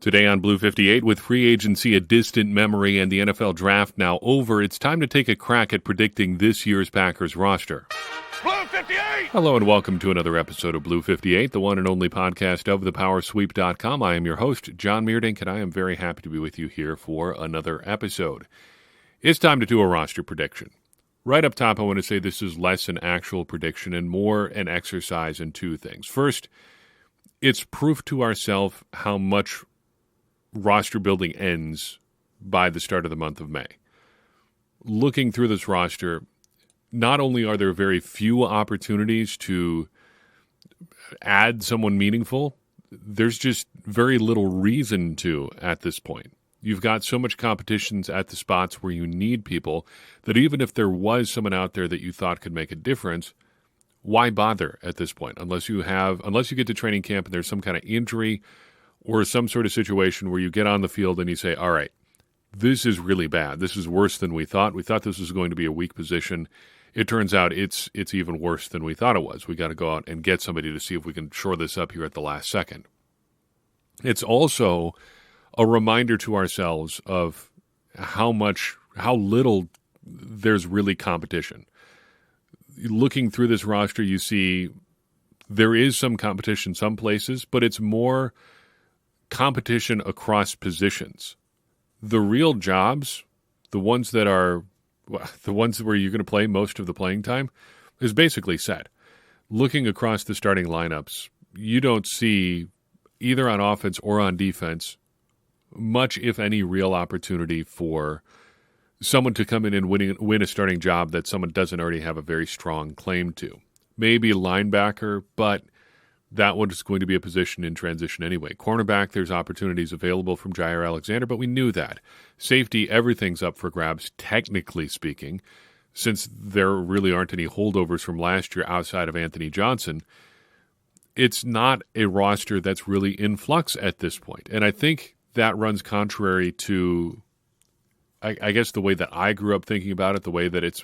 Today on Blue 58, with free agency a distant memory and the NFL draft now over, it's time to take a crack at predicting this year's Packers roster. Blue 58! Hello and welcome to another episode of Blue 58, the one and only podcast of thepowersweep.com. I am your host, John Meerdink, and I am very happy to be with you here for another episode. It's time to do a roster prediction. Right up top, I want to say this is less an actual prediction and more an exercise in two things. First, it's proof to ourselves how much roster building ends by the start of the month of May. Looking through this roster, not only are there very few opportunities to add someone meaningful, there's just very little reason to at this point. You've got so much competitions at the spots where you need people that even if there was someone out there that you thought could make a difference, why bother at this point? Unless you get to training camp and there's some kind of injury or some sort of situation where you get on the field and you say, all right, this is really bad. This is worse than we thought. We thought this was going to be a weak position. It turns out it's even worse than we thought it was. We got to go out and get somebody to see if we can shore this up here at the last second. It's also a reminder to ourselves of how little there's really competition. Looking through this roster, you see there is some competition some places, but it's more competition across positions. The real jobs, the ones where you're going to play most of the playing time, is basically set. Looking across the starting lineups, you don't see, either on offense or on defense, much, if any, real opportunity for someone to come in and win a starting job that someone doesn't already have a very strong claim to. Maybe linebacker, but that one is going to be a position in transition anyway. Cornerback, there's opportunities available from Jair Alexander, but we knew that. Safety, everything's up for grabs, technically speaking, since there really aren't any holdovers from last year outside of Anthony Johnson. It's not a roster that's really in flux at this point. And I think that runs contrary to, I guess, the way that I grew up thinking about it, the way that it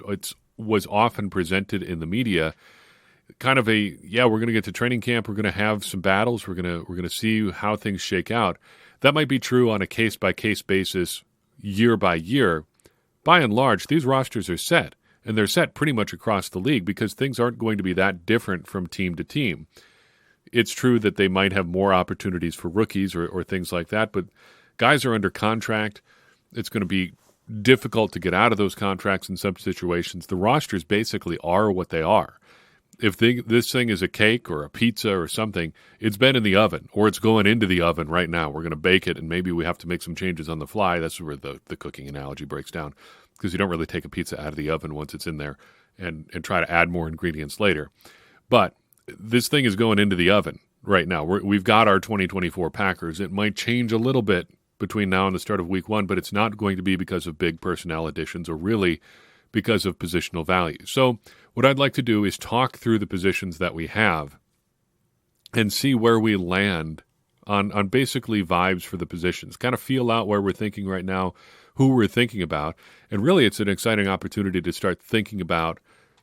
was often presented in the media. Kind of we're going to get to training camp. We're going to have some battles. We're going to see how things shake out. That might be true on a case-by-case basis, year by year. By and large, these rosters are set, and they're set pretty much across the league because things aren't going to be that different from team to team. It's true that they might have more opportunities for rookies or things like that, but guys are under contract. It's going to be difficult to get out of those contracts in some situations. The rosters basically are what they are. If this thing is a cake or a pizza or something, it's been in the oven or it's going into the oven right now. We're going to bake it, and maybe we have to make some changes on the fly. That's where the cooking analogy breaks down, because you don't really take a pizza out of the oven once it's in there and try to add more ingredients later. But this thing is going into the oven right now. We've got our 2024 Packers. It might change a little bit between now and the start of week one, but it's not going to be because of big personnel additions or really because of positional value. So what I'd like to do is talk through the positions that we have and see where we land on basically vibes for the positions, kind of feel out where we're thinking right now, who we're thinking about. And really, it's an exciting opportunity to start thinking about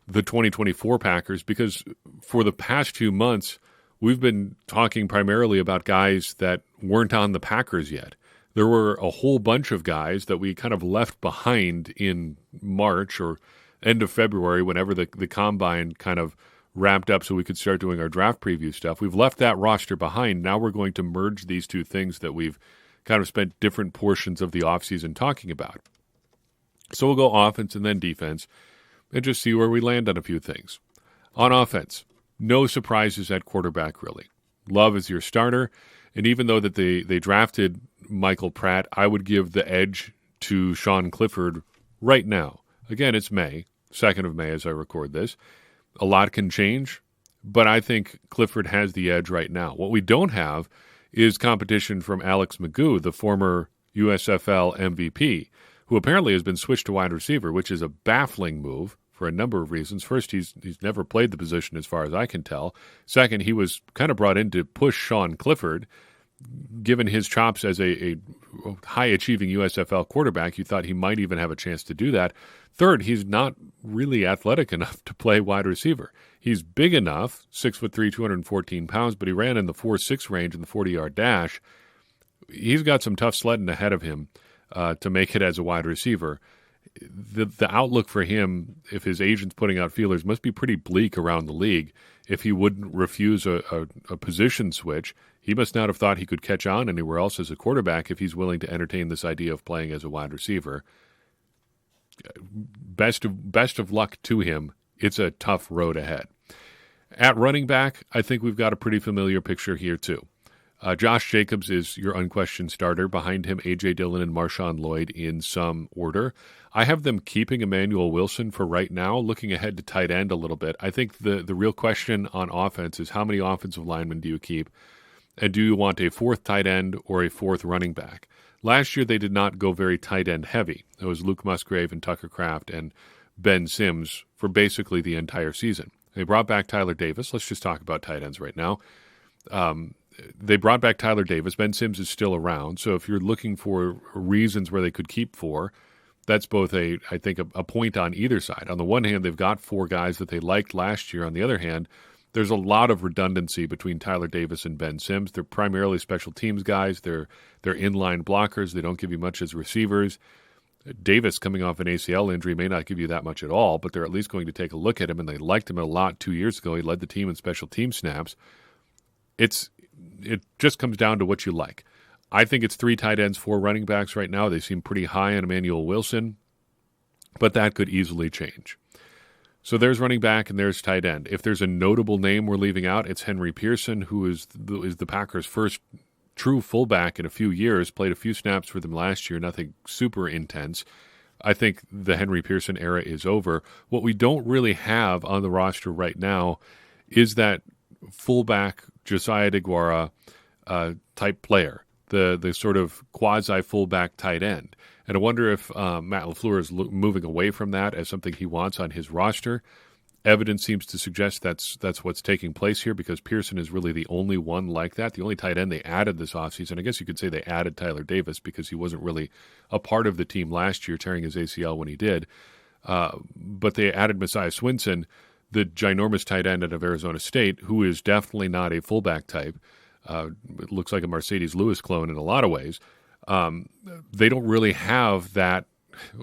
the 2024 Packers, because for the past few months, we've been talking primarily about guys that weren't on the Packers yet. There were a whole bunch of guys that we kind of left behind in March or end of February, whenever the combine kind of wrapped up so we could start doing our draft preview stuff. We've left that roster behind. Now we're going to merge these two things that we've kind of spent different portions of the offseason talking about. So we'll go offense and then defense and just see where we land on a few things. On offense, no surprises at quarterback, really. Love is your starter, and even though that they drafted Michael Pratt, I would give the edge to Sean Clifford right now. Again, it's May, 2nd of May as I record this. A lot can change, but I think Clifford has the edge right now. What we don't have is competition from Alex Magoo, the former USFL MVP, who apparently has been switched to wide receiver, which is a baffling move for a number of reasons. First, he's never played the position as far as I can tell. Second, he was kind of brought in to push Sean Clifford. Given his chops as a high-achieving USFL quarterback, you thought he might even have a chance to do that. Third, he's not really athletic enough to play wide receiver. He's big enough, 6'3", 214 pounds, but he ran in the 4.6 range in the 40-yard dash. he's got some tough sledding ahead of him to make it as a wide receiver. The outlook for him, if his agent's putting out feelers, must be pretty bleak around the league. If he wouldn't refuse a position switch, he must not have thought he could catch on anywhere else as a quarterback if he's willing to entertain this idea of playing as a wide receiver. Best of luck to him. It's a tough road ahead. At running back, I think we've got a pretty familiar picture here too. Josh Jacobs is your unquestioned starter. Behind him, A.J. Dillon and Marshawn Lloyd in some order. I have them keeping Emmanuel Wilson for right now, looking ahead to tight end a little bit. I think the real question on offense is how many offensive linemen do you keep? And do you want a fourth tight end or a fourth running back? Last year, they did not go very tight end heavy. It was Luke Musgrave and Tucker Kraft and Ben Sims for basically the entire season. They brought back Tyler Davis. Let's just talk about tight ends right now. They brought back Tyler Davis. Ben Sims is still around. So if you're looking for reasons where they could keep four, that's both a point on either side. On the one hand, they've got four guys that they liked last year. On the other hand, there's a lot of redundancy between Tyler Davis and Ben Sims. They're primarily special teams guys. They're inline blockers. They don't give you much as receivers. Davis, coming off an ACL injury, may not give you that much at all, but they're at least going to take a look at him, and they liked him a lot 2 years ago. He led the team in special team snaps. It just comes down to what you like. I think it's 3 tight ends, 4 running backs right now. They seem pretty high on Emmanuel Wilson, but that could easily change. So there's running back and there's tight end. If there's a notable name we're leaving out, it's Henry Pearson, who is the Packers' first true fullback in a few years, played a few snaps for them last year, nothing super intense. I think the Henry Pearson era is over. What we don't really have on the roster right now is that fullback Josiah DeGuara type player, the sort of quasi-fullback tight end. And I wonder if Matt LaFleur is moving away from that as something he wants on his roster. Evidence seems to suggest that's what's taking place here because Pearson is really the only one like that. The only tight end they added this offseason. I guess you could say they added Tyler Davis because he wasn't really a part of the team last year, tearing his ACL when he did. But they added Messiah Swinson, the ginormous tight end out of Arizona State, who is definitely not a fullback type. It looks like a Mercedes Lewis clone in a lot of ways. They don't really have that.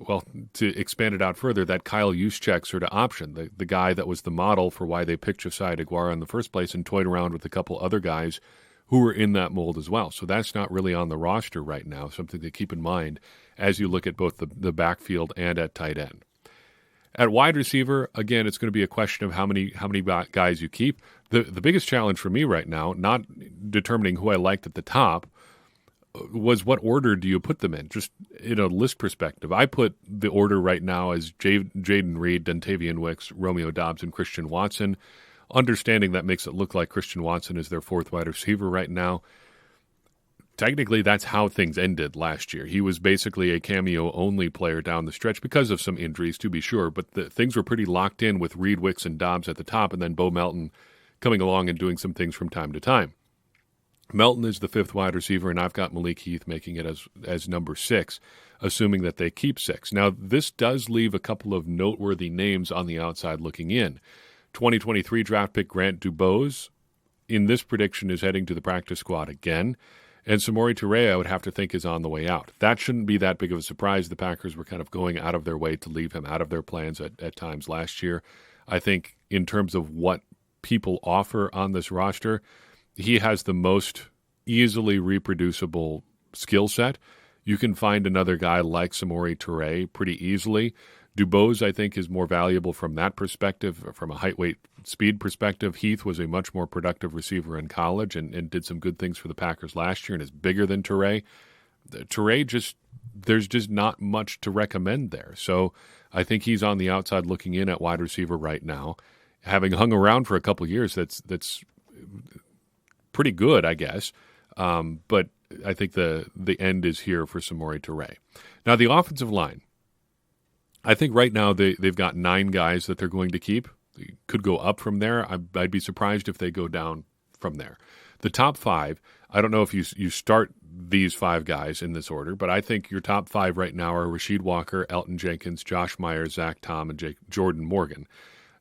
Well, to expand it out further, that Kyle Juszczyk sort of option, the guy that was the model for why they picked Josiah DeGuara in the first place and toyed around with a couple other guys who were in that mold as well. So that's not really on the roster right now, something to keep in mind as you look at both the backfield and at tight end. At wide receiver, again, it's going to be a question of how many guys you keep. The biggest challenge for me right now, not determining who I liked at the top, was what order do you put them in? Just in a list perspective, I put the order right now as Jaden Reed, Dontavian Wicks, Romeo Doubs, and Christian Watson. Understanding that makes it look like Christian Watson is their fourth wide receiver right now. Technically, that's how things ended last year. He was basically a cameo-only player down the stretch because of some injuries, to be sure, but things were pretty locked in with Reed, Wicks, and Doubs at the top, and then Bo Melton coming along and doing some things from time to time. Melton is the fifth wide receiver, and I've got Malik Heath making it as number 6, assuming that they keep 6. Now, this does leave a couple of noteworthy names on the outside looking in. 2023 draft pick Grant Dubose, in this prediction, is heading to the practice squad again. And Samori Toure, I would have to think, is on the way out. That shouldn't be that big of a surprise. The Packers were kind of going out of their way to leave him out of their plans at times last year. I think in terms of what people offer on this roster, he has the most easily reproducible skill set. You can find another guy like Samori Toure pretty easily. Dubose, I think, is more valuable from that perspective, from a height, weight, speed perspective. Heath was a much more productive receiver in college and did some good things for the Packers last year and is bigger than Toure. Toure, there's just not much to recommend there. So I think he's on the outside looking in at wide receiver right now. Having hung around for a couple years, that's pretty good, I guess. But I think the end is here for Samori Toure. Now, the offensive line. I think right now they've got 9 guys that they're going to keep. They could go up from there. I'd be surprised if they go down from there. The top 5, I don't know if you start these 5 guys in this order, but I think your top 5 right now are Rasheed Walker, Elton Jenkins, Josh Myers, Zach Tom, and Jordan Morgan.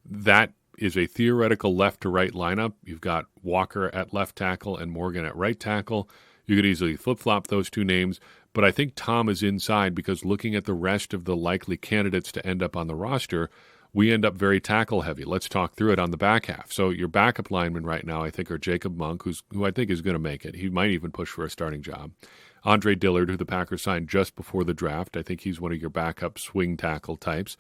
That is a theoretical left-to-right lineup. You've got Walker at left tackle and Morgan at right tackle. You could easily flip-flop those two names, but I think Tom is inside because looking at the rest of the likely candidates to end up on the roster, we end up very tackle-heavy. Let's talk through it on the back half. So your backup linemen right now, I think, are Jacob Monk, who I think is going to make it. He might even push for a starting job. Andre Dillard, who the Packers signed just before the draft. I think he's one of your backup swing tackle types.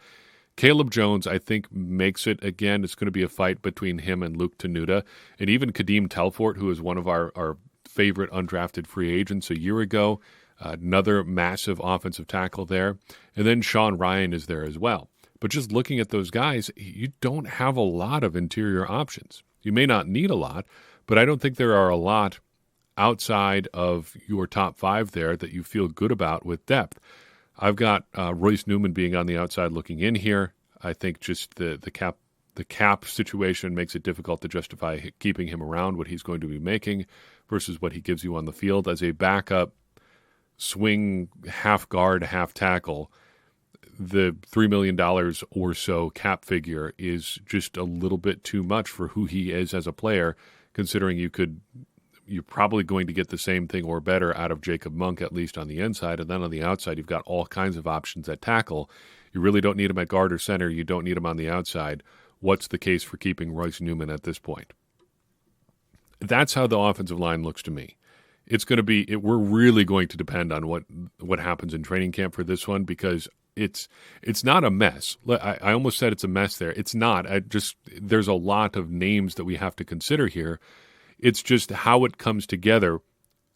Caleb Jones, I think, makes it again. It's going to be a fight between him and Luke Tenuta. And even Kadeem Telfort, who is one of our favorite undrafted free agents a year ago. Another massive offensive tackle there. And then Sean Ryan is there as well. But just looking at those guys, you don't have a lot of interior options. You may not need a lot, but I don't think there are a lot outside of your top five there that you feel good about with depth. I've got Royce Newman being on the outside looking in here. I think just the cap situation makes it difficult to justify keeping him around what he's going to be making versus what he gives you on the field. As a backup swing half guard, half tackle, the $3 million or so cap figure is just a little bit too much for who he is as a player, considering you're probably going to get the same thing or better out of Jacob Monk, at least on the inside. And then on the outside, you've got all kinds of options at tackle. You really don't need him at guard or center. You don't need him on the outside. What's the case for keeping Royce Newman at this point? That's how the offensive line looks to me. It's going to be, we're really going to depend on what happens in training camp for this one, because it's not a mess. I almost said it's a mess there. It's not. There's a lot of names that we have to consider here. It's just how it comes together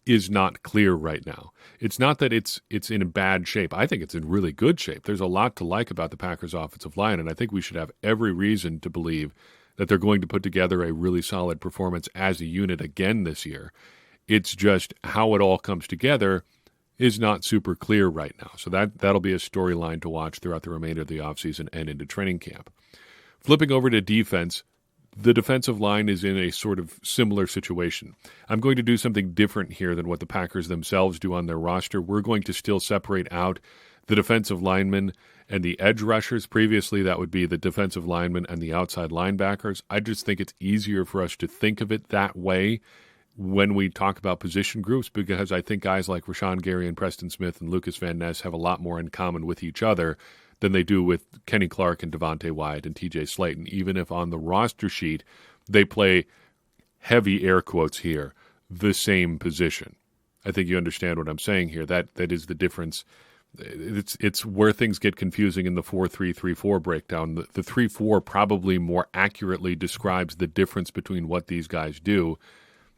is not clear right now. It's not that it's in a bad shape. I think it's in really good shape. There's a lot to like about the Packers offensive line, and I think we should have every reason to believe that they're going to put together a really solid performance as a unit again this year. It's just how it all comes together is not super clear right now. So that'll be a storyline to watch throughout the remainder of the offseason and into training camp. Flipping over to defense, the defensive line is in a sort of similar situation. I'm going to do something different here than what the Packers themselves do on their roster. We're going to still separate out the defensive linemen and the edge rushers. Previously, that would be the defensive linemen and the outside linebackers. I just think it's easier for us to think of it that way when we talk about position groups, because I think guys like Rashawn Gary and Preston Smith and Lucas Van Ness have a lot more in common with each other than they do with Kenny Clark and Devontae Wyatt and TJ Slayton, even if on the roster sheet they play, heavy air quotes here, the same position. I think you understand what I'm saying here. That is the difference. It's where things get confusing in the 4-3-3-4 breakdown. The 3-4 probably more accurately describes the difference between what these guys do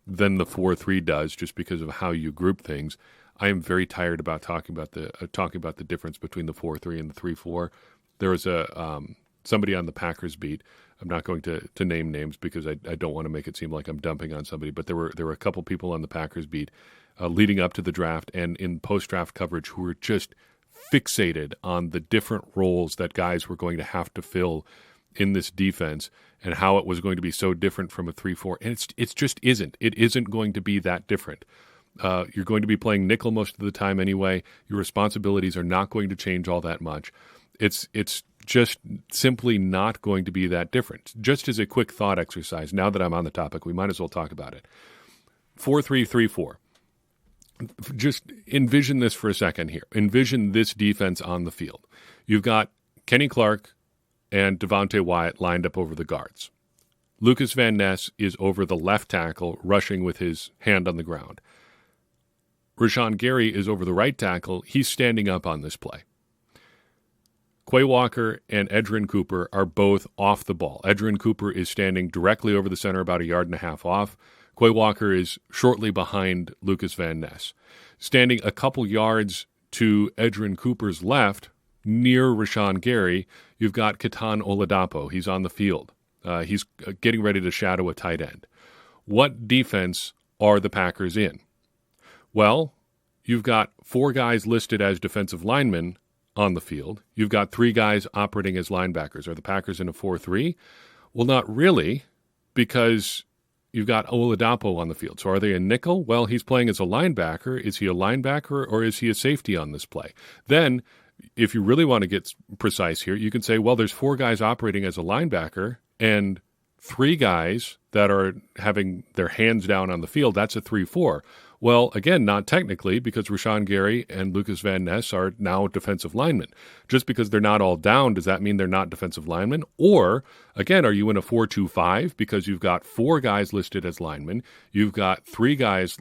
than the 4-3 does, just because of how you group things. I am very tired about talking about the difference between the 4-3 and the 3-4. There was somebody on the Packers beat. I'm not going to name names because I don't want to make it seem like I'm dumping on somebody, but there were a couple people on the Packers beat leading up to the draft and in post-draft coverage who were just fixated on the different roles that guys were going to have to fill in this defense and how it was going to be so different from a 3-4. And it just isn't. It isn't going to be that different. You're going to be playing nickel most of the time anyway. Your responsibilities are not going to change all that much. It's just simply not going to be that different. Just as a quick thought exercise, now that I'm on the topic, we might as well talk about it. 4-3-3-4. Just envision this for a second here. Envision this defense on the field. You've got Kenny Clark and Devontae Wyatt lined up over the guards. Lucas Van Ness is over the left tackle, rushing with his hand on the ground. Rashawn Gary is over the right tackle. He's standing up on this play. Quay Walker and Edgerrin Cooper are both off the ball. Edgerrin Cooper is standing directly over the center, about 1.5 yards off. Quay Walker is shortly behind Lucas Van Ness. Standing a couple yards to Edgerrin Cooper's left, near Rashawn Gary, you've got Ketan Oladapo. He's on the field. He's getting ready to shadow a tight end. What defense are the Packers in? Well, you've got 4 guys listed as defensive linemen on the field. You've got 3 guys operating as linebackers. Are the Packers in a 4-3? Well, not really, because you've got Oladapo on the field. So are they a nickel? Well, he's playing as a linebacker. Is he a linebacker or is he a safety on this play? Then, if you really want to get precise here, you can say, well, there's 4 guys operating as a linebacker and 3 guys that are having their hands down on the field. That's a 3-4. Well, again, not technically, because Rashawn Gary and Lucas Van Ness are now defensive linemen. Just because they're not all down, does that mean they're not defensive linemen? Or, again, are you in a 4-2-5 because you've got 4 guys listed as linemen, you've got 2 guys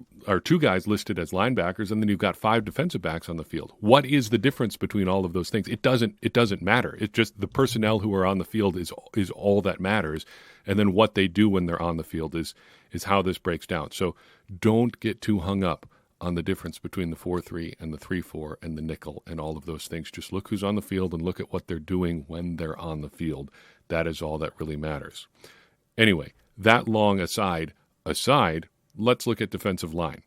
listed as linebackers, and then you've got 5 defensive backs on the field? What is the difference between all of those things? It doesn't matter. It's just the personnel who are on the field is all that matters, and then what they do when they're on the field is how this breaks down. So don't get too hung up on the difference between the 4-3 and the 3-4 and the nickel and all of those things. Just look who's on the field and look at what they're doing when they're on the field. That is all that really matters. Anyway, that long aside, let's look at defensive line.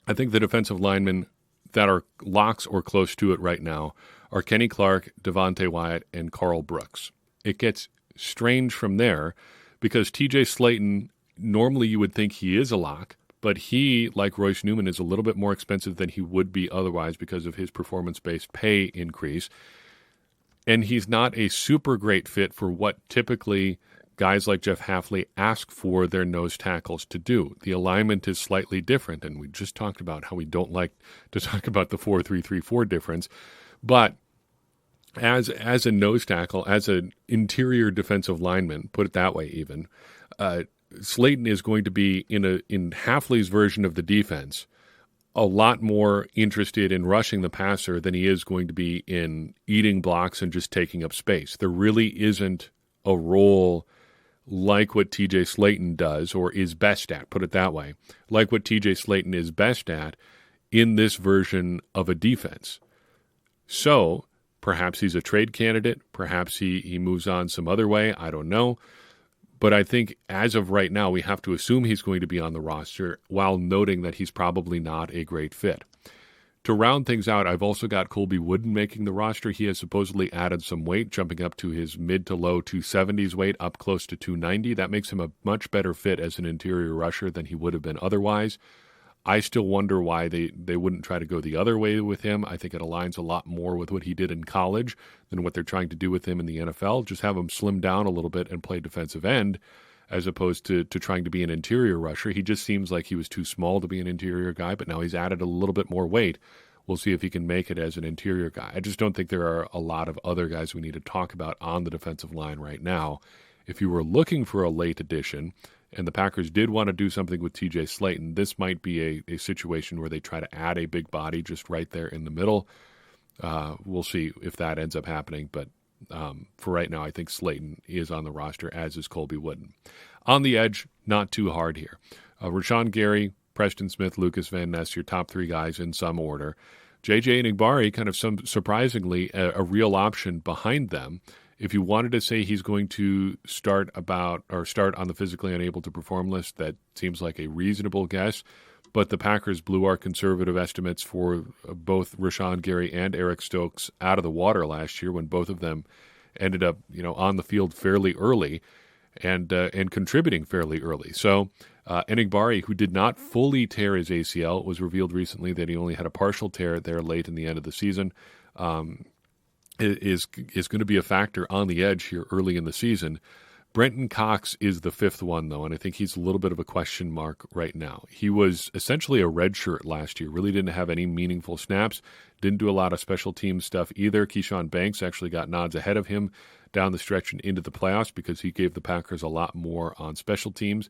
I think the defensive linemen that are locks or close to it right now are Kenny Clark, Devontae Wyatt, and Carl Brooks. It gets strange from there because TJ Slayton, normally you would think he is a lock, but he, like Royce Newman, is a little bit more expensive than he would be otherwise because of his performance-based pay increase. And he's not a super great fit for what typically guys like Jeff Hafley ask for their nose tackles to do. The alignment is slightly different, and we just talked about how we don't like to talk about the 4-3-3-4 difference. But as a nose tackle, as an interior defensive lineman, put it that way even, Slayton is going to be in Hafley's version of the defense a lot more interested in rushing the passer than he is going to be in eating blocks and just taking up space. There really isn't a role like what TJ Slayton does or is best at, put it that way, like what TJ Slayton is best at in this version of a defense. So perhaps he's a trade candidate. Perhaps he moves on some other way. I don't know. But I think as of right now, we have to assume he's going to be on the roster while noting that he's probably not a great fit. To round things out, I've also got Colby Wooden making the roster. He has supposedly added some weight, jumping up to his mid to low 270s weight, up close to 290. That makes him a much better fit as an interior rusher than he would have been otherwise. I still wonder why they wouldn't try to go the other way with him. I think it aligns a lot more with what he did in college than what they're trying to do with him in the NFL. Just have him slim down a little bit and play defensive end as opposed to trying to be an interior rusher. He just seems like he was too small to be an interior guy, but now he's added a little bit more weight. We'll see if he can make it as an interior guy. I just don't think there are a lot of other guys we need to talk about on the defensive line right now. If you were looking for a late addition, and the Packers did want to do something with TJ Slayton, this might be a situation where they try to add a big body just right there in the middle. We'll see if that ends up happening, but for right now, I think Slayton is on the roster, as is Colby Wooden. On the edge, not too hard here. Rashawn Gary, Preston Smith, Lucas Van Ness, your top 3 guys in some order. J.J. Enagbare, kind of surprisingly, a real option behind them. If you wanted to say he's going to start on the physically unable to perform list, that seems like a reasonable guess. But the Packers blew our conservative estimates for both Rashawn Gary and Eric Stokes out of the water last year when both of them ended up, on the field fairly early and contributing fairly early. So Enagbare, who did not fully tear his ACL, it was revealed recently that he only had a partial tear there late in the end of the season. Is going to be a factor on the edge here early in the season. Brenton Cox is the 5th one, though, and I think he's a little bit of a question mark right now. He was essentially a redshirt last year, really didn't have any meaningful snaps, didn't do a lot of special team stuff either. Keyshawn Banks actually got nods ahead of him down the stretch and into the playoffs because he gave the Packers a lot more on special teams.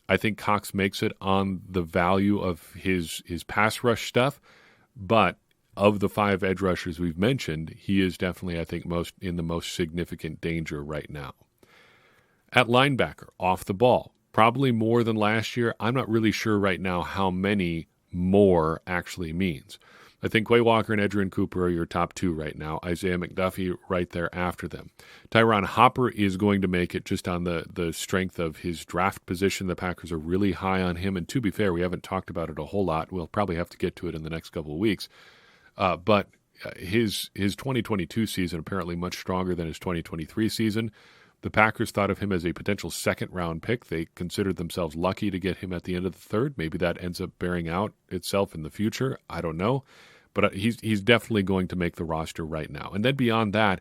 I think Cox makes it on the value of his pass rush stuff, but of the 5 edge rushers we've mentioned, he is definitely, I think, in the most significant danger right now. At linebacker, off the ball, probably more than last year. I'm not really sure right now how many more actually means. I think Quay Walker and Edgerrin Cooper are your top 2 right now. Isaiah McDuffie right there after them. Tyron Hopper is going to make it just on the strength of his draft position. The Packers are really high on him, and to be fair, we haven't talked about it a whole lot. We'll probably have to get to it in the next couple of weeks. But his 2022 season apparently much stronger than his 2023 season. The Packers thought of him as a potential second-round pick. They considered themselves lucky to get him at the end of the 3rd. Maybe that ends up bearing out itself in the future. I don't know. But he's definitely going to make the roster right now. And then beyond that,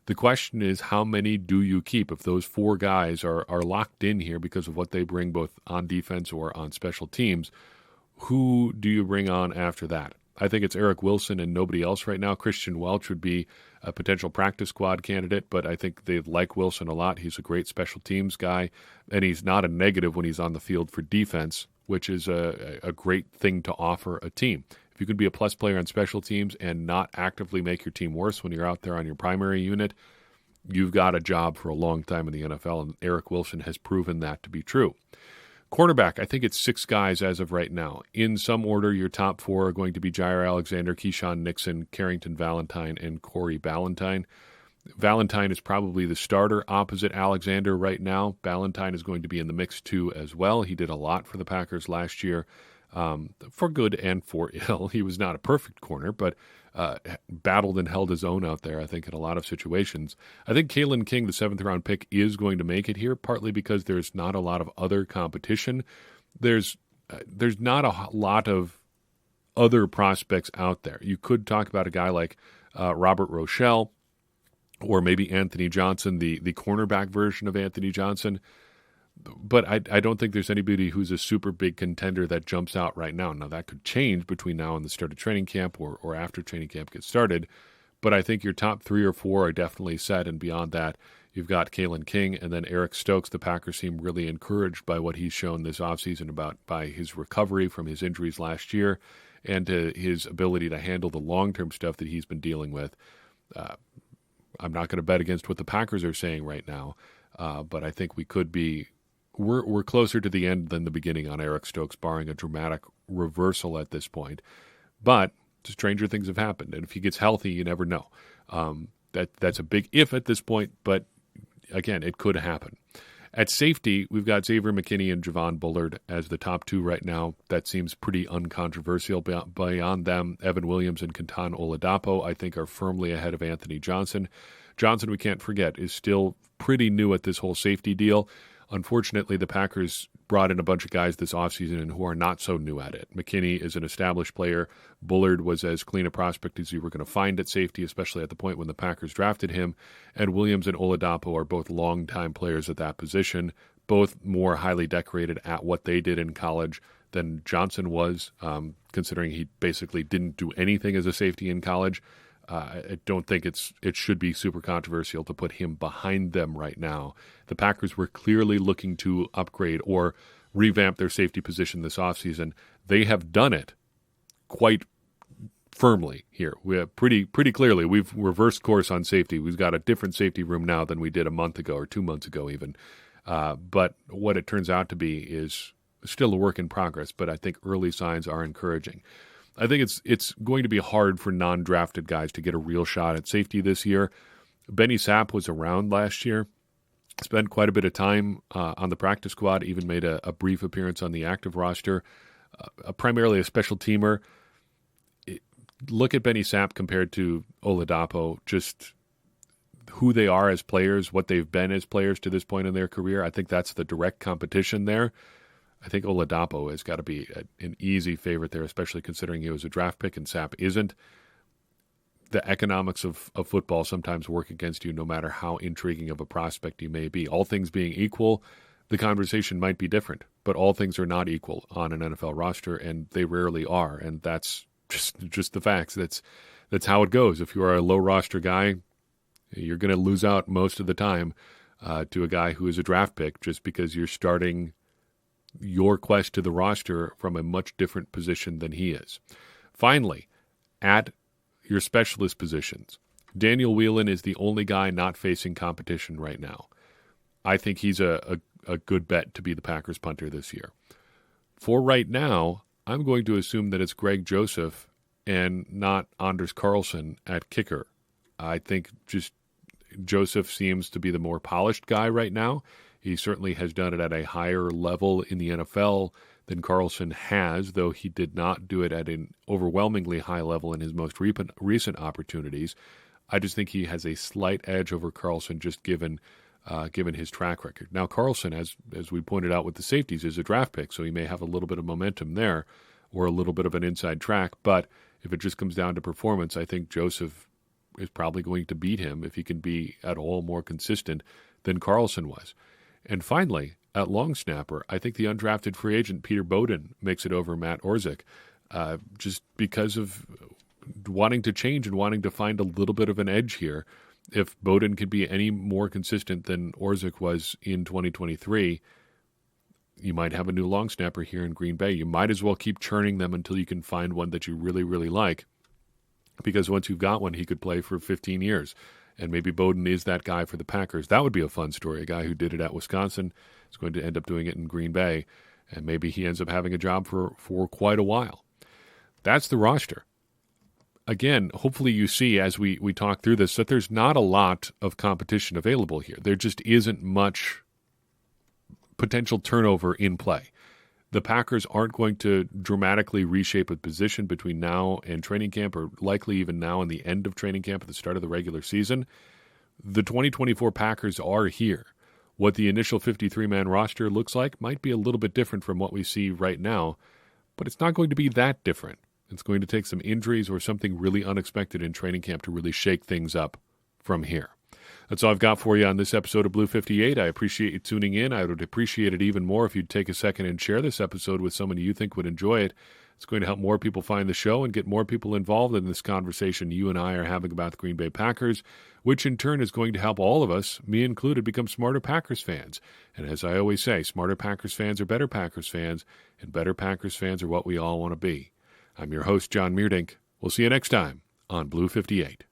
the question is, how many do you keep? If those 4 guys are locked in here because of what they bring both on defense or on special teams, Who do you bring on after that? I think it's Eric Wilson and nobody else right now. Christian Welch would be a potential practice squad candidate, but I think they like Wilson a lot. He's a great special teams guy, and he's not a negative when he's on the field for defense, which is a great thing to offer a team. If you could be a plus player on special teams and not actively make your team worse when you're out there on your primary unit, you've got a job for a long time in the NFL, and Eric Wilson has proven that to be true. Quarterback, I think it's 6 guys as of right now. In some order, your top 4 are going to be Jair Alexander, Keyshawn Nixon, Carrington Valentine, and Corey Ballantyne. Valentine is probably the starter opposite Alexander right now. Ballantyne is going to be in the mix too as well. He did a lot for the Packers last year, for good and for ill. He was not a perfect corner, but battled and held his own out there, I think, in a lot of situations. I think Kalen King, the 7th-round pick, is going to make it here, partly because there's not a lot of other competition. There's not a lot of other prospects out there. You could talk about a guy like Robert Rochelle, or maybe Anthony Johnson, the cornerback version of Anthony Johnson. But I don't think there's anybody who's a super big contender that jumps out right now. Now, that could change between now and the start of training camp or after training camp gets started. But I think your top 3 or 4 are definitely set. And beyond that, you've got Kalen King and then Eric Stokes. The Packers seem really encouraged by what he's shown this offseason, by his recovery from his injuries last year and his ability to handle the long-term stuff that he's been dealing with. I'm not going to bet against what the Packers are saying right now, but I think we could be we're closer to the end than the beginning on Eric Stokes, barring a dramatic reversal at this point. But stranger things have happened, and if he gets healthy, you never know. That's a big if at this point, but again, it could happen. At safety, we've got Xavier McKinney and Javon Bullard as the top 2 right now. That seems pretty uncontroversial. Beyond them, Evan Williams and Kenton Oladapo, I think, are firmly ahead of Anthony Johnson. Johnson, we can't forget, is still pretty new at this whole safety deal. Unfortunately, the Packers brought in a bunch of guys this offseason who are not so new at it. McKinney is an established player. Bullard was as clean a prospect as you were going to find at safety, especially at the point when the Packers drafted him. And Williams and Oladapo are both longtime players at that position, both more highly decorated at what they did in college than Johnson was, considering he basically didn't do anything as a safety in college. I don't think it should be super controversial to put him behind them right now. The Packers were clearly looking to upgrade or revamp their safety position this offseason. They have done it quite firmly here. We have pretty clearly. We've reversed course on safety. We've got a different safety room now than we did a month ago or 2 months ago even. But what it turns out to be is still a work in progress, but I think early signs are encouraging. I think it's going to be hard for non-drafted guys to get a real shot at safety this year. Benny Sapp was around last year, spent quite a bit of time on the practice squad, even made a brief appearance on the active roster, primarily a special teamer. Look at Benny Sapp compared to Oladapo, just who they are as players, what they've been as players to this point in their career. I think that's the direct competition there. I think Oladapo has got to be an easy favorite there, especially considering he was a draft pick and Sapp isn't. The economics of football sometimes work against you, no matter how intriguing of a prospect you may be. All things being equal, the conversation might be different, but all things are not equal on an NFL roster, and they rarely are, and that's just the facts. That's how it goes. If you are a low roster guy, you're going to lose out most of the time to a guy who is a draft pick just because you're starting your quest to the roster from a much different position than he is. Finally, at your specialist positions, Daniel Whelan is the only guy not facing competition right now. I think he's a good bet to be the Packers punter this year. For right now, I'm going to assume that it's Greg Joseph and not Anders Carlson at kicker. I think just Joseph seems to be the more polished guy right now. He certainly has done it at a higher level in the NFL than Carlson has, though he did not do it at an overwhelmingly high level in his most recent opportunities. I just think he has a slight edge over Carlson just given his track record. Now, Carlson, as we pointed out with the safeties, is a draft pick, so he may have a little bit of momentum there or a little bit of an inside track. But if it just comes down to performance, I think Joseph is probably going to beat him if he can be at all more consistent than Carlson was. And finally, at long snapper, I think the undrafted free agent Peter Bowden makes it over Matt Orzik, just because of wanting to change and wanting to find a little bit of an edge here. If Bowden could be any more consistent than Orzik was in 2023, you might have a new long snapper here in Green Bay. You might as well keep churning them until you can find one that you really, really like, because once you've got one, he could play for 15 years. And maybe Bowden is that guy for the Packers. That would be a fun story. A guy who did it at Wisconsin is going to end up doing it in Green Bay, and maybe he ends up having a job for quite a while. That's the roster. Again, hopefully you see as we talk through this that there's not a lot of competition available here. There just isn't much potential turnover in play. The Packers aren't going to dramatically reshape a position between now and training camp, or likely even now and the end of training camp at the start of the regular season. The 2024 Packers are here. What the initial 53-man roster looks like might be a little bit different from what we see right now, but it's not going to be that different. It's going to take some injuries or something really unexpected in training camp to really shake things up from here. That's all I've got for you on this episode of Blue 58. I appreciate you tuning in. I would appreciate it even more if you'd take a second and share this episode with someone you think would enjoy it. It's going to help more people find the show and get more people involved in this conversation you and I are having about the Green Bay Packers, which in turn is going to help all of us, me included, become smarter Packers fans. And as I always say, smarter Packers fans are better Packers fans, and better Packers fans are what we all want to be. I'm your host, John Meerdink. We'll see you next time on Blue 58.